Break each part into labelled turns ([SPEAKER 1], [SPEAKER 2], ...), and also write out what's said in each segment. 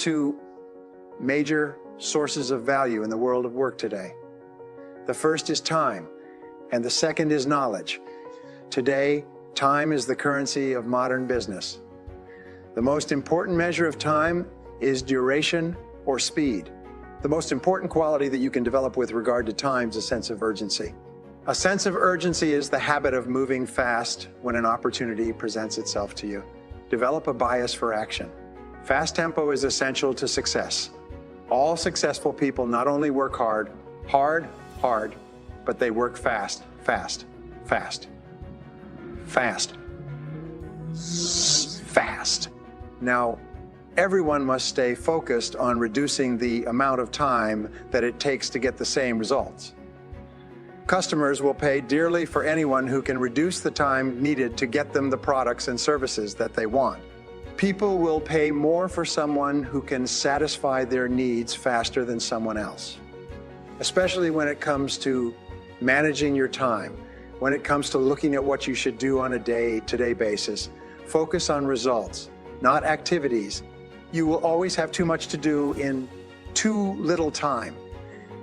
[SPEAKER 1] two major sources of value in the world of work today. The first is time, and the second is knowledge. Today, time is the currency of modern business. The most important measure of time is duration or speed. The most important quality that you can develop with regard to time is a sense of urgency. A sense of urgency is the habit of moving fast when an opportunity presents itself to you. Develop a bias for action. Fast tempo is essential to success. All successful people not only work hard, but they work fast. Now, everyone must stay focused on reducing the amount of time that it takes to get the same results. Customers will pay dearly for anyone who can reduce the time needed to get them the products and services that they want. People will pay more for someone who can satisfy their needs faster than someone else. Especially when it comes to managing your time, when it comes to looking at what you should do on a day-to-day basis. Focus on results, not activities. You will always have too much to do in too little time.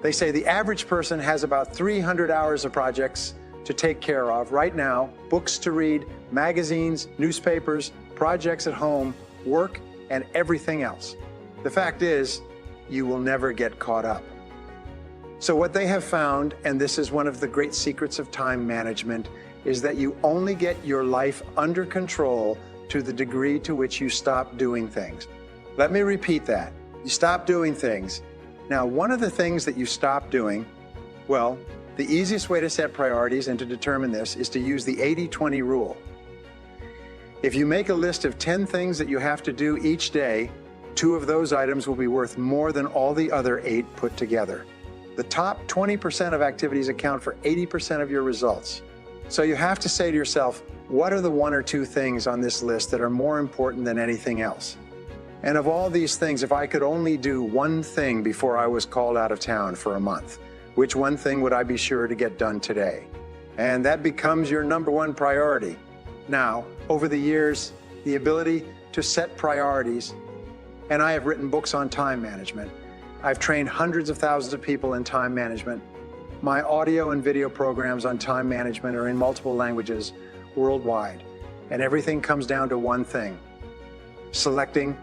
[SPEAKER 1] They say the average person has about 300 hours of projects to take care of right now, books to read, magazines, newspapers, projects at home, work, and everything else. The fact is, you will never get caught up. So what they have found, and this is one of the great secrets of time management, is that you only get your life under control to the degree to which you stop doing things. Let me repeat that. You stop doing things. Now, one of the things that you stop doing, well, the easiest way to set priorities and to determine this is to use the 80-20 rule. If you make a list of 10 things that you have to do each day, 2 of those items will be worth more than all the other 8 put together. The top 20% of activities account for 80% of your results. So you have to say to yourself, what are the 1 or 2 things on this list that are more important than anything else? And of all these things, if I could only do one thing before I was called out of town for a month, which one thing would I be sure to get done today? And that becomes your number 1 priority. Now, over the years, the ability to set priorities, and I have written books on time management. I've trained hundreds of thousands of people in time management. My audio and video programs on time management are in multiple languages worldwide. And everything comes down to one thing: selecting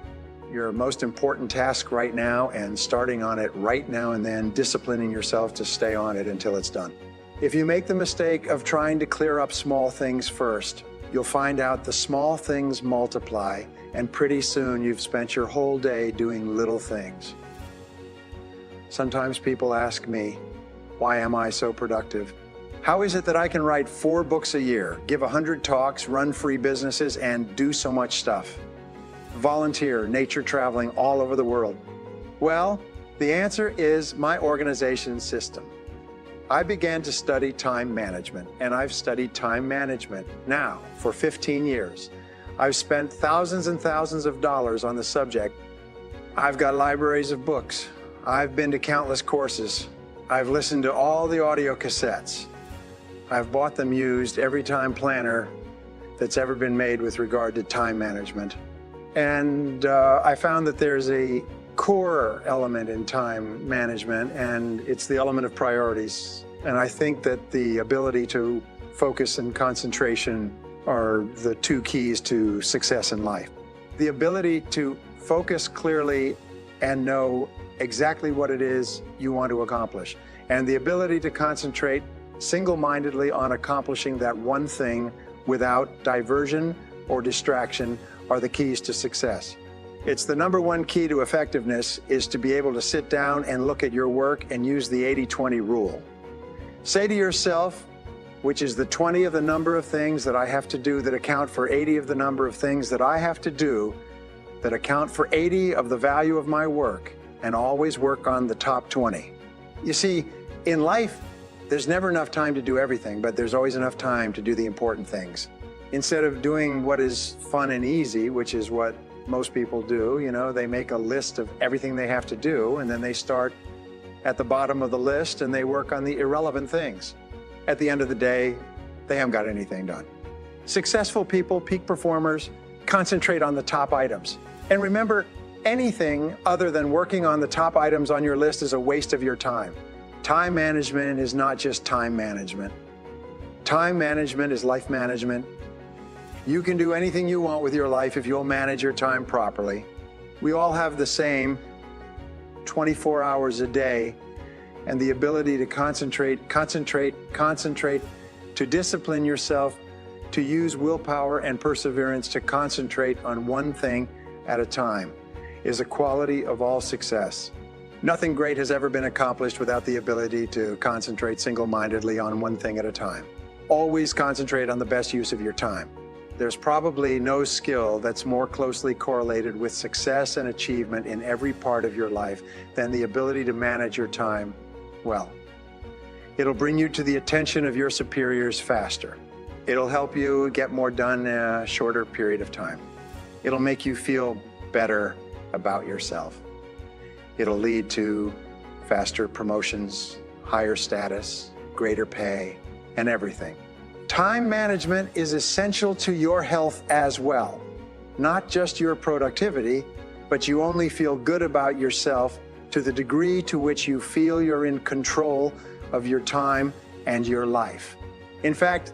[SPEAKER 1] your most important task right now and starting on it right now, and then disciplining yourself to stay on it until it's done. If you make the mistake of trying to clear up small things first, you'll find out the small things multiply, and pretty soon you've spent your whole day doing little things. Sometimes people ask me, why am I so productive? How is it that I can write 4 books a year, give 100 talks, run free businesses, and do so much stuff? Volunteer, nature traveling all over the world? Well, the answer is my organization system. I began to study time management, and I've studied time management now for 15 years. I've spent thousands and thousands of dollars on the subject. I've got libraries of books. I've been to countless courses. I've listened to all the audio cassettes. I've bought them used every time planner that's ever been made with regard to time management. And I found that there's a core element in time management, and it's the element of priorities. And I think that the ability to focus and concentration are the 2 keys to success in life. The ability to focus clearly and know exactly what it is you want to accomplish, and the ability to concentrate single-mindedly on accomplishing that one thing without diversion or distraction are the keys to success. It's the number 1 key to effectiveness, is to be able to sit down and look at your work and use the 80-20 rule. Say to yourself, which is the 20 of the number of things that I have to do that account for 80 of the number of things that I have to do that account for 80 of the value of my work, and always work on the top 20. You see, in life, there's never enough time to do everything, but there's always enough time to do the important things. Instead of doing what is fun and easy, which is what most people do, you know, they make a list of everything they have to do, and then they start at the bottom of the list and they work on the irrelevant things. At the end of the day, they haven't got anything done. Successful people, peak performers, concentrate on the top items. And remember, Anything other than working on the top items on your list is a waste of your time. Time management is not just time management. Time management is life management. You can do anything you want with your life if you'll manage your time properly. We all have the same 24 hours a day and the ability to concentrate, to discipline yourself, to use willpower and perseverance to concentrate on one thing at a time is a quality of all success. Nothing great has ever been accomplished without the ability to concentrate single-mindedly on one thing at a time. Always concentrate on the best use of your time. There's probably no skill that's more closely correlated with success and achievement in every part of your life than the ability to manage your time well. It'll bring you to the attention of your superiors faster. It'll help you get more done in a shorter period of time. It'll make you feel better about yourself. It'll lead to faster promotions, higher status, greater pay, and everything. Time management is essential to your health as well. Not just your productivity, but you only feel good about yourself to the degree to which you feel you're in control of your time and your life. In fact,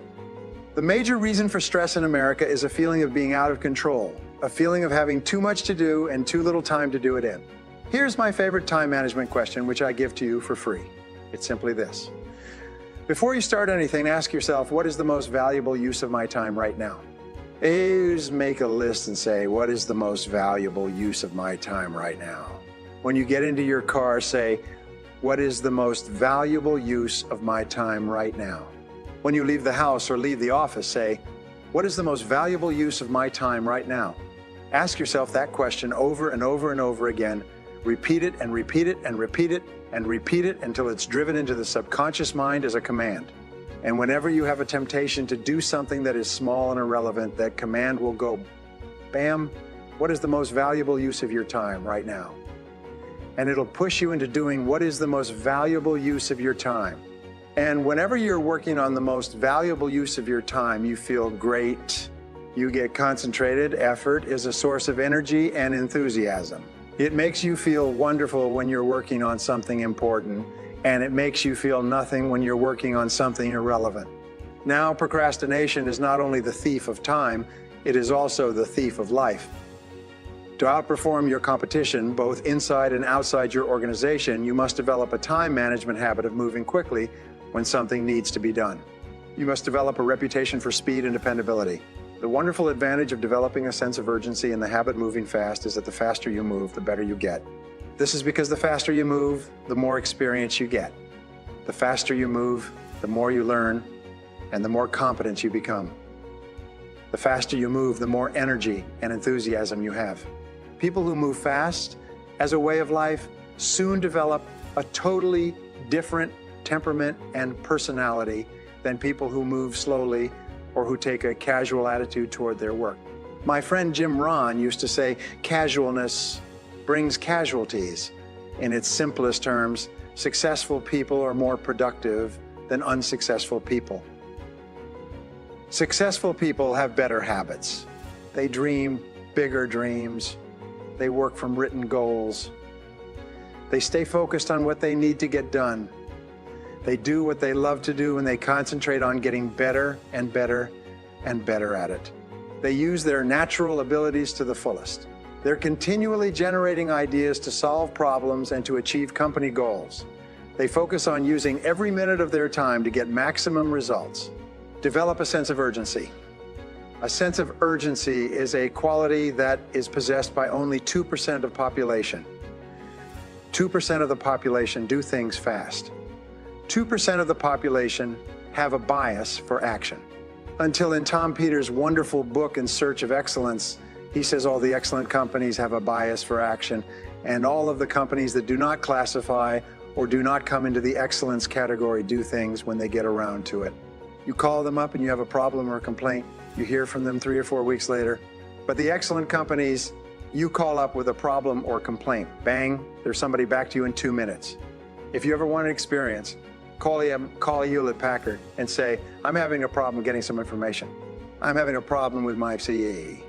[SPEAKER 1] the major reason for stress in America is a feeling of being out of control, a feeling of having too much to do and too little time to do it in. Here's my favorite time management question, which I give to you for free. It's simply this. Before you start anything, ask yourself, what is the most valuable use of my time right now? Just make a list and say, what is the most valuable use of my time right now? When you get into your car, say, what is the most valuable use of my time right now? When you leave the house or leave the office, say, what is the most valuable use of my time right now? Ask yourself that question over and over and over again. Repeat it and repeat it and repeat it and repeat it until it's driven into the subconscious mind as a command. And whenever you have a temptation to do something that is small and irrelevant, that command will go, bam, what is the most valuable use of your time right now? And it'll push you into doing what is the most valuable use of your time. And whenever you're working on the most valuable use of your time, you feel great. You get concentrated. Effort is a source of energy and enthusiasm. It makes you feel wonderful when you're working on something important, and it makes you feel nothing when you're working on something irrelevant. Now, procrastination is not only the thief of time, it is also the thief of life. To outperform your competition, both inside and outside your organization, you must develop a time management habit of moving quickly when something needs to be done. You must develop a reputation for speed and dependability. The wonderful advantage of developing a sense of urgency and the habit moving fast is that the faster you move, the better you get. This is because the faster you move, the more experience you get. The faster you move, the more you learn, and the more competent you become. The faster you move, the more energy and enthusiasm you have. People who move fast as a way of life soon develop a totally different temperament and personality than people who move slowly or who take a casual attitude toward their work. My friend Jim Rohn used to say, casualness brings casualties. In its simplest terms, successful people are more productive than unsuccessful people. Successful people have better habits. They dream bigger dreams. They work from written goals. They stay focused on what they need to get done. They do what they love to do, and they concentrate on getting better and better and better at it. They use their natural abilities to the fullest. They're continually generating ideas to solve problems and to achieve company goals. They focus on using every minute of their time to get maximum results. Develop a sense of urgency. A sense of urgency is a quality that is possessed by only 2% of population. 2% of the population do things fast. 2% of the population have a bias for action. Until in Tom Peters' wonderful book, In Search of Excellence, he says all the excellent companies have a bias for action, and all of the companies that do not classify or do not come into the excellence category do things when they get around to it. You call them up and you have a problem or a complaint. You hear from them 3 or 4 weeks later. But the excellent companies, you call up with a problem or complaint. Bang, there's somebody back to you in 2 minutes. If you ever want an experience, call Hewlett-Packard and say, I'm having a problem getting some information. I'm having a problem with my CE.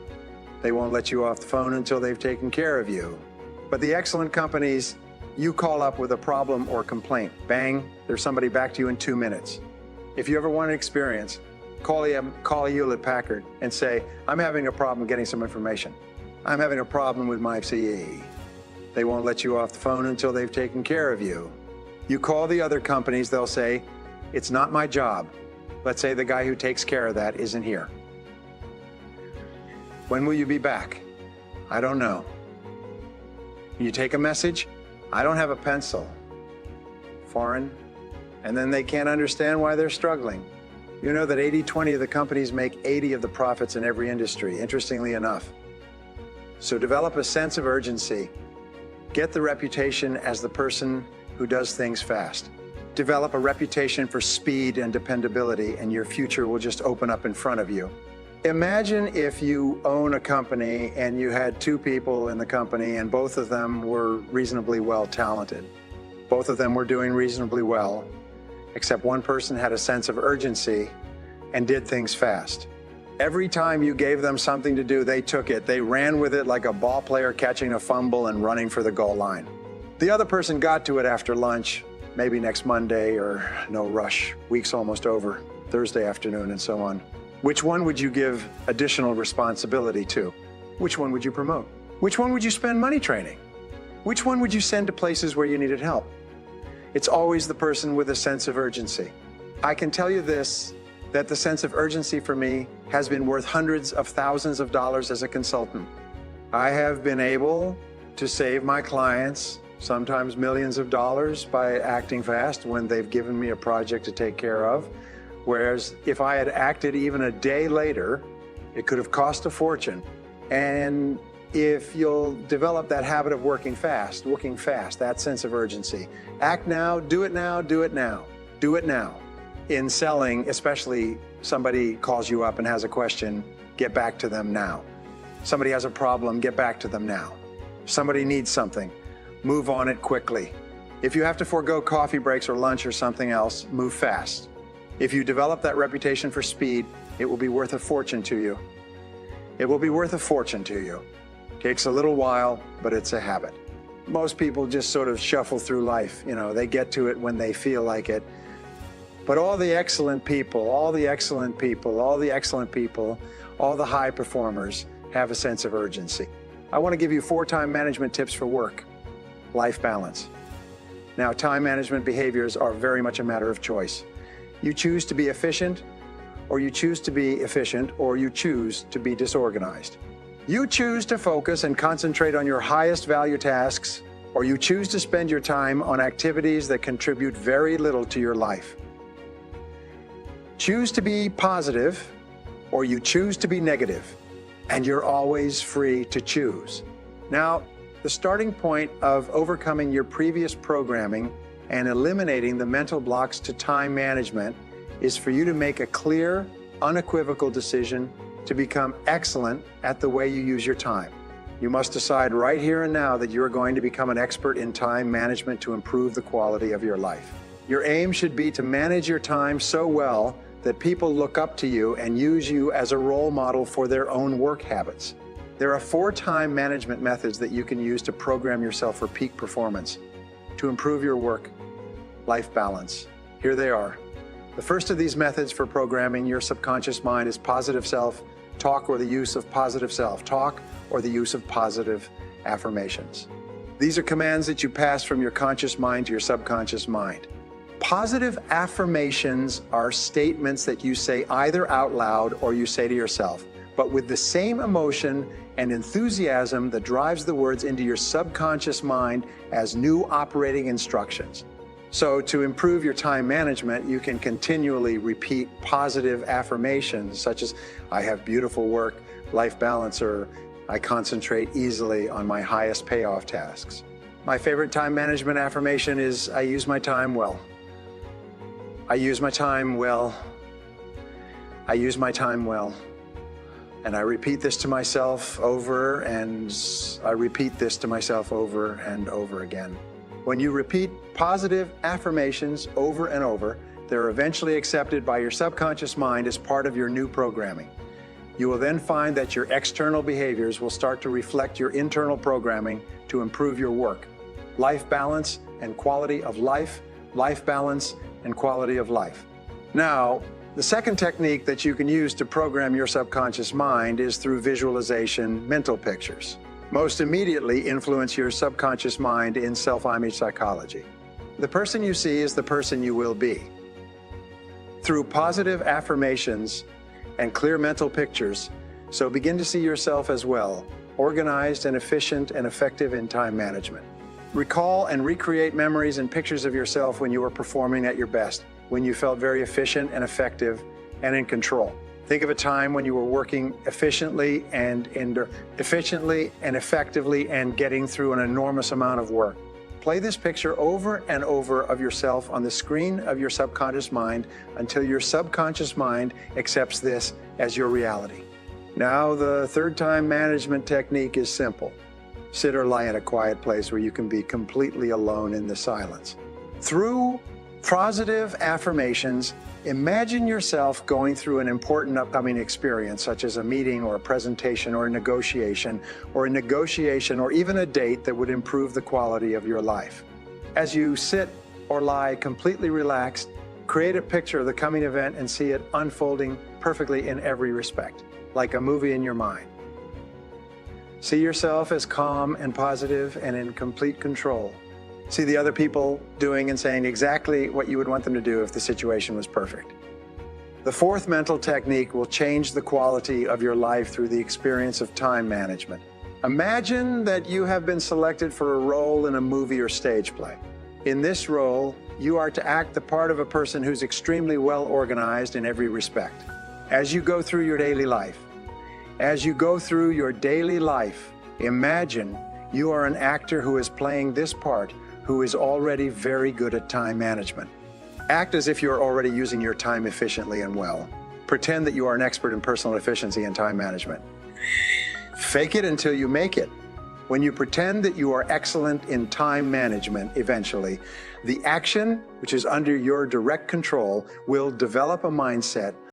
[SPEAKER 1] They won't let you off the phone until they've taken care of you. But the excellent companies, you call up with a problem or complaint. Bang, there's somebody back to you in 2 minutes. If you ever want an experience, call Hewlett-Packard and say, I'm having a problem getting some information. I'm having a problem with my CE. They won't let you off the phone until they've taken care of you. You call the other companies, they'll say, it's not my job. Let's say the guy who takes care of that isn't here. When will you be back? I don't know. You take a message? I don't have a pencil. Foreign. And then they can't understand why they're struggling. You know that 80-20 of the companies make 80 of the profits in every industry, interestingly enough. So develop a sense of urgency. Get the reputation as the person who does things fast. Develop a reputation for speed and dependability, and your future will just open up in front of you. Imagine if you own a company and you had 2 people in the company and both of them were reasonably well talented. Both of them were doing reasonably well, except one person had a sense of urgency and did things fast. Every time you gave them something to do, they took it. They ran with it like a ball player catching a fumble and running for the goal line. The other person got to it after lunch, maybe next Monday, or no rush, week's almost over, Thursday afternoon, and so on. Which one would you give additional responsibility to? Which one would you promote? Which one would you spend money training? Which one would you send to places where you needed help? It's always the person with a sense of urgency. I can tell you this, that the sense of urgency for me has been worth hundreds of thousands of dollars as a consultant. I have been able to save my clients sometimes millions of dollars by acting fast when they've given me a project to take care of. Whereas if I had acted even a day later, it could have cost a fortune. And if you'll develop that habit of working fast, that sense of urgency. Act now, do it now, do it now, do it now. In selling, especially somebody calls you up and has a question, get back to them now. Somebody has a problem, get back to them now. Somebody needs something, move on it quickly. If you have to forego coffee breaks or lunch or something else, move fast. If you develop that reputation for speed, it will be worth a fortune to you. It will be worth a fortune to you. Takes a little while, but it's a habit. Most people just sort of shuffle through life. You know, they get to it when they feel like it. But all the excellent people, all the excellent people, all the excellent people, all the high performers have a sense of urgency. I want to give you 4 time management tips for work. Life balance. Now, time management behaviors are very much a matter of choice. You choose to be efficient, or you choose to be efficient, or you choose to be disorganized. You choose to focus and concentrate on your highest value tasks, or you choose to spend your time on activities that contribute very little to your life. Choose to be positive, or you choose to be negative, and you're always free to choose. Now, the starting point of overcoming your previous programming and eliminating the mental blocks to time management is for you to make a clear, unequivocal decision to become excellent at the way you use your time. You must decide right here and now that you're going to become an expert in time management to improve the quality of your life. Your aim should be to manage your time so well that people look up to you and use you as a role model for their own work habits. There are 4 time management methods that you can use to program yourself for peak performance, to improve your work-life balance. Here they are. The first of these methods for programming your subconscious mind is positive self-talk, or the use of positive self-talk, or the use of positive affirmations. These are commands that you pass from your conscious mind to your subconscious mind. Positive affirmations are statements that you say either out loud or you say to yourself, but with the same emotion and enthusiasm that drives the words into your subconscious mind as new operating instructions. So to improve your time management, you can continually repeat positive affirmations such as, I have beautiful work-life balance, or I concentrate easily on my highest payoff tasks. My favorite time management affirmation is, I use my time well. I use my time well. I use my time well. And I repeat this to myself over and over again. When you repeat positive affirmations over and over, they're eventually accepted by your subconscious mind as part of your new programming. You will then find that your external behaviors will start to reflect your internal programming to improve your work, life balance and quality of life, life balance and quality of life. Now, the second technique that you can use to program your subconscious mind is through visualization mental pictures. Most immediately influence your subconscious mind in self-image psychology. The person you see is the person you will be. Through positive affirmations and clear mental pictures, so begin to see yourself as well, organized and efficient and effective in time management. Recall and recreate memories and pictures of yourself when you were performing at your best, when you felt very efficient and effective and in control. Think of a time when you were working efficiently and effectively and getting through an enormous amount of work. Play this picture over and over of yourself on the screen of your subconscious mind until your subconscious mind accepts this as your reality. Now, the third time management technique is simple. Sit or lie in a quiet place where you can be completely alone in the silence. Through positive affirmations, imagine yourself going through an important upcoming experience, such as a meeting or a presentation or a negotiation or even a date that would improve the quality of your life. As you sit or lie completely relaxed, create a picture of the coming event and see it unfolding perfectly in every respect, like a movie in your mind. See yourself as calm and positive and in complete control. See the other people doing and saying exactly what you would want them to do if the situation was perfect. The fourth mental technique will change the quality of your life through the experience of time management. Imagine that you have been selected for a role in a movie or stage play. In this role, you are to act the part of a person who's extremely well organized in every respect. As you go through your daily life, imagine you are an actor who is playing this part, who is already very good at time management. Act as if you're already using your time efficiently and well. Pretend that you are an expert in personal efficiency and time management. Fake it until you make it. When you pretend that you are excellent in time management, eventually, the action, which is under your direct control, will develop a mindset